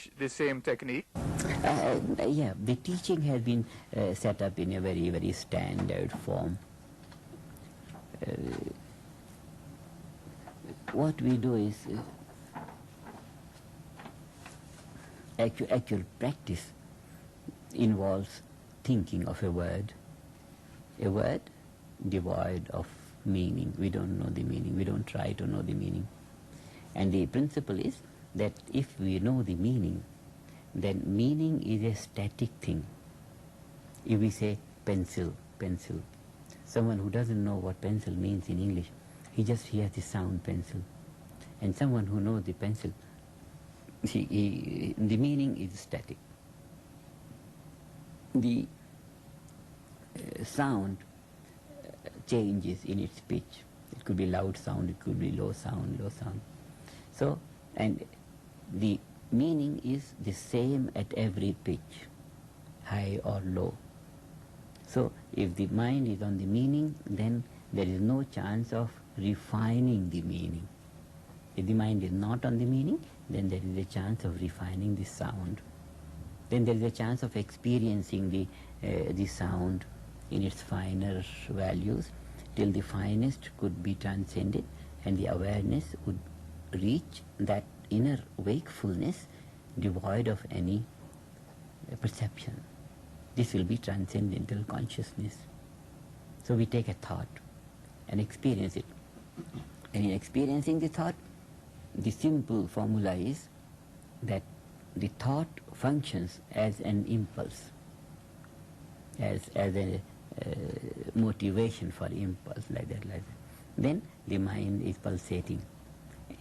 teach the same technique? Yeah, the teaching has been set up in a very, very standard form. What we do is actual practice involves thinking of a word devoid of meaning. We don't know the meaning, we don't try to know the meaning. And the principle is that if we know the meaning, then meaning is a static thing. If we say pencil, pencil, someone who doesn't know what pencil means in English, he just hears the sound pencil. And someone who knows the pencil, the meaning is static. The sound changes in its pitch. It could be loud sound, it could be low sound, low sound. So, and the meaning is the same at every pitch, high or low. So, if the mind is on the meaning, then there is no chance of refining the meaning. If the mind is not on the meaning, then there is a chance of refining the sound. Then there is a chance of experiencing the sound in its finer values, till the finest could be transcended and the awareness would reach that inner wakefulness devoid of any perception. This will be transcendental consciousness. So we take a thought and experience it. And in experiencing the thought, the simple formula is that the thought functions as an impulse, as a motivation for impulse, like that. Then the mind is pulsating.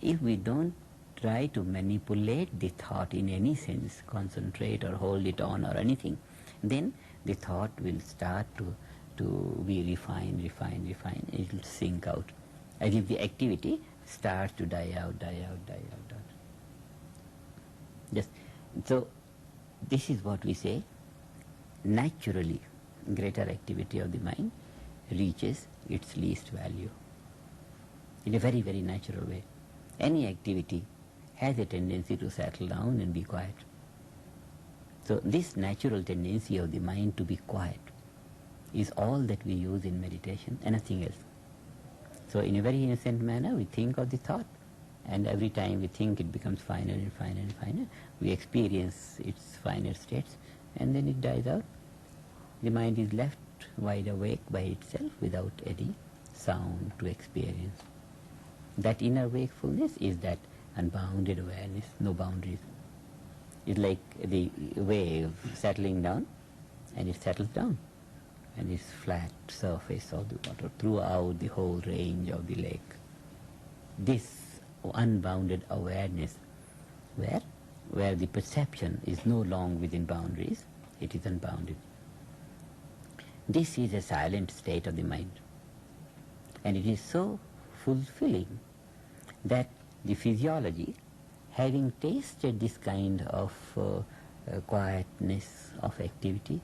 If we don't try to manipulate the thought in any sense, concentrate or hold it on or anything, then the thought will start to be refined. It will sink out, as if the activity starts to die out. Just so, this is what we say. Naturally, greater activity of the mind reaches its least value in a very, very natural way. Any activity has a tendency to settle down and be quiet. So this natural tendency of the mind to be quiet is all that we use in meditation and nothing else. So in a very innocent manner we think of the thought, and every time we think it becomes finer and finer and finer. We experience its finer states and then it dies out. The mind is left wide awake by itself without any sound to experience. That inner wakefulness is that unbounded awareness, no boundaries. It's like the wave settling down, and it settles down, and it's flat surface of the water throughout the whole range of the lake. This unbounded awareness, where the perception is no longer within boundaries, it is unbounded. This is a silent state of the mind, and it is so fulfilling that the physiology, having tasted this kind of quietness of activity,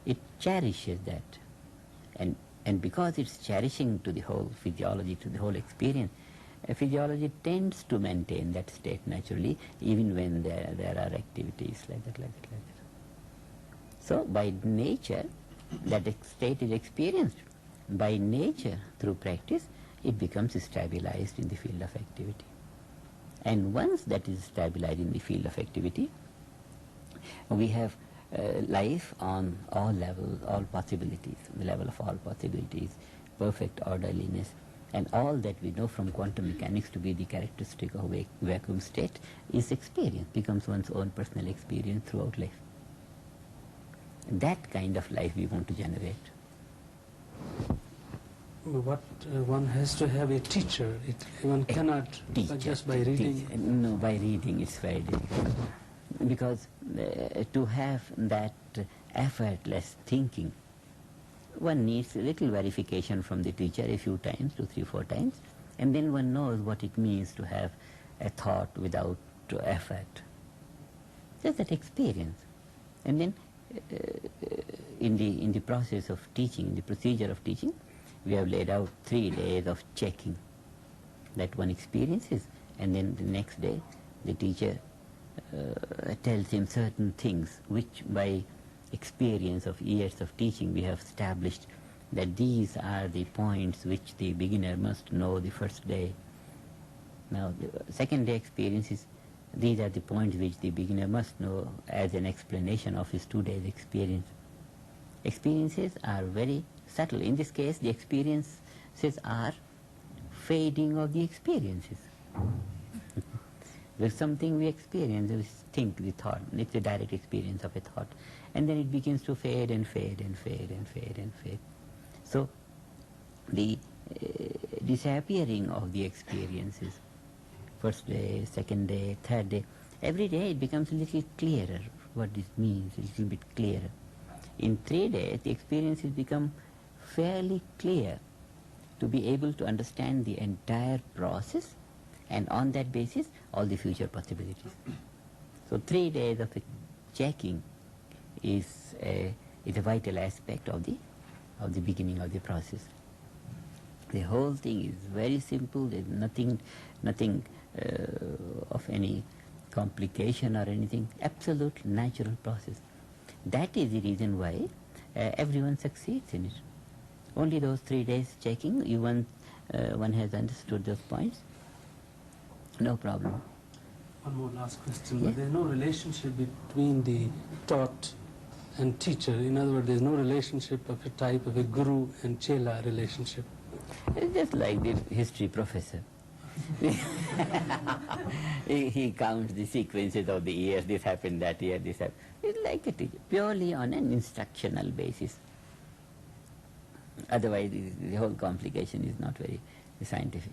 it cherishes that. And because it's cherishing to the whole physiology, to the whole experience, physiology tends to maintain that state naturally, even when there are activities like that. So by nature, that state is experienced. By nature, through practice, it becomes stabilized in the field of activity. And once that is stabilized in the field of activity, we have life on all levels, all possibilities, the level of all possibilities, perfect orderliness, and all that we know from quantum mechanics to be the characteristic of vacuum state is experience, becomes one's own personal experience throughout life. That kind of life we want to generate. What one has to have a teacher. One cannot just by reading. No, by reading it's very difficult. Because to have that effortless thinking, one needs a little verification from the teacher a few times, 2, 3, 4 times, and then one knows what it means to have a thought without effort. Just that experience. And then in the process of teaching, in the procedure of teaching, we have laid out 3 days of checking that one experiences, and then the next day the teacher tells him certain things which by experience of years of teaching we have established that these are the points which the beginner must know the first day. Now the second day experience is, these are the points which the beginner must know as an explanation of his 2 days experience. Experiences are very subtle. In this case, the experiences are fading of the experiences. There's something we experience, we think, the thought, it's a direct experience of a thought, and then it begins to fade and fade and fade and fade and fade. So the disappearing of the experiences, first day, second day, third day, every day it becomes a little clearer what this means, a little bit clearer. In 3 days, the experiences become fairly clear to be able to understand the entire process, and on that basis, all the future possibilities. So 3 days of checking is a vital aspect of the beginning of the process. The whole thing is very simple. There's nothing of any complication or anything. Absolute natural process. That is the reason why everyone succeeds in it. Only those 3 days checking, one has understood those points, no problem. One more last question. Yeah. There's no relationship between the taught and teacher. In other words, there's no relationship of a type of a guru and chela relationship. It's just like the history professor. he counts the sequences of the years, this happened that year, this happened. It's like a teacher, purely on an instructional basis. Otherwise, the whole complication is not very scientific.